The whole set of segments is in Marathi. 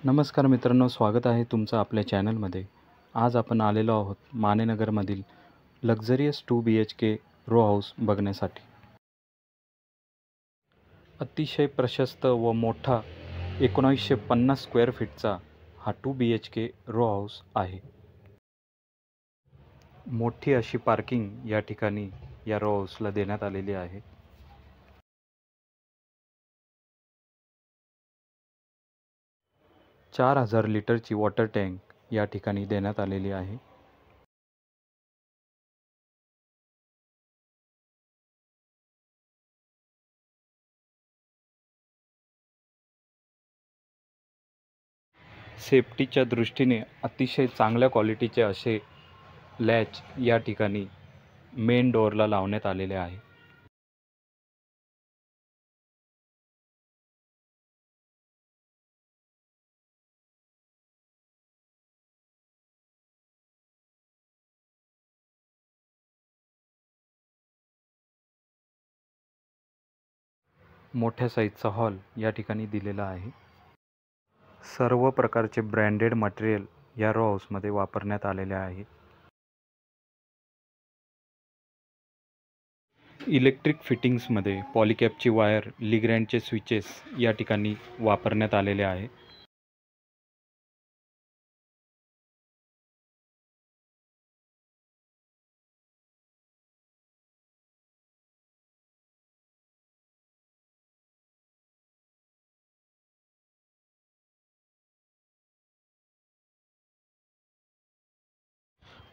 नमस्कार मित्रांनो, स्वागत आहे तुमचं आपल्या चॅनलमध्ये. आज आपण आलेलो आहोत मानेनगरमधील लक्झरियस 2 BHK रो हाऊस बघण्यासाठी. अतिशय प्रशस्त व मोठा 1950 स्क्वेअर फीटचा हा 2 BHK रो हाऊस आहे. मोठी अशी पार्किंग या ठिकाणी या रो हाऊसला देण्यात आलेली आहे. चार 4000 लिटरची वॉटर टँक या ठिकाणी देण्यात आलेली आहे. सेफ्टीच्या दृष्टीने अतिशय चांगल्या क्वालिटीचे असे लॅच या ठिकाणी मेन डोअरला लावण्यात आलेले आहे. मोठ्या साईजचा हॉल या ठिकाणी दिलेला आहे. सर्व प्रकारचे ब्रँडेड मटेरियल या रो हाऊसमध्ये वापरण्यात आलेले आहे. इलेक्ट्रिक फिटिंग्समध्ये पॉलीकॅपची वायर, लिग्रँडचे स्विचेस या ठिकाणी वापरण्यात आलेले आहे.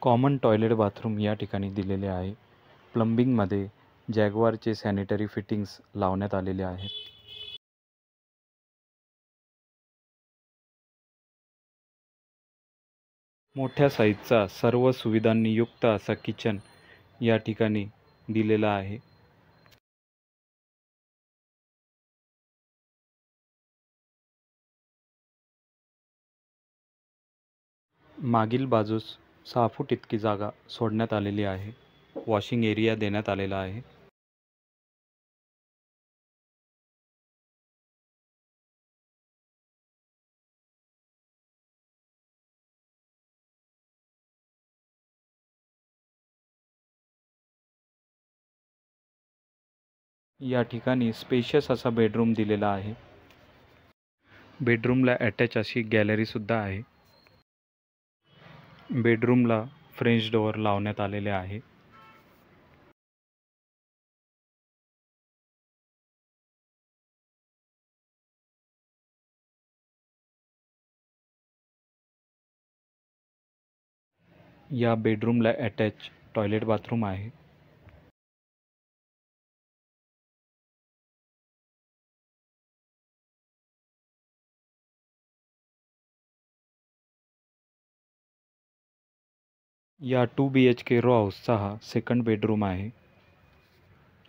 कॉमन टॉयलेट बाथरूम या ठिकाणी दिलेले आहे. प्लंबिंगमध्ये जॅग्वारचे सॅनिटरी फिटिंग्स लावण्यात आलेले आहेत. मोठ्या साईजचा सर्व सुविधांनी युक्त असा किचन या ठिकाणी दिलेला आहे. मागील बाजूस 6 फूट इतकी जागा सोडण्यात आलेली आहे. वॉशिंग एरिया देण्यात आलेला आहे. या ठिकाणी स्पेशियस असा बेडरूम दिलेला आहे. बेडरूमला अटॅच अशी गॅलरी सुद्धा आहे. बेडरूमला फ्रेंच डोअर लावण्यात आलेले आहे. या बेडरूमला अटॅच टॉयलेट बाथरूम आहे. या 2 BHK रो हाऊसचा हा सेकंड बेडरूम आहे.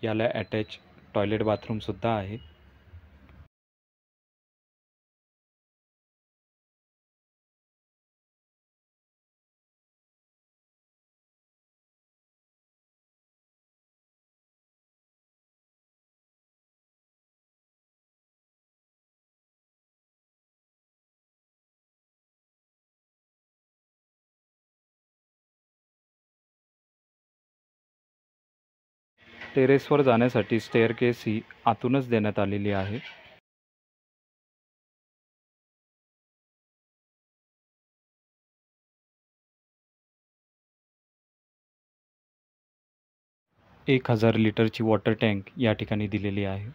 याला अटॅच टॉयलेट बाथरूम सुद्धा आहे. टेरेसवर जाण्यासाठी स्टेअरकेस ही आतूनच देण्यात आलेली आहे. एक 1000 लिटरची वॉटर टँक या ठिकाणी दिलेली आहे.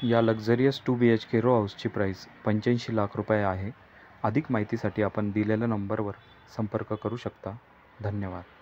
या लक्झरियस 2 BHK रो हाऊसची प्राईस 85 लाख रुपये आहे. अधिक माहितीसाठी आपण दिलेल्या नंबरवर संपर्क करू शकता. धन्यवाद.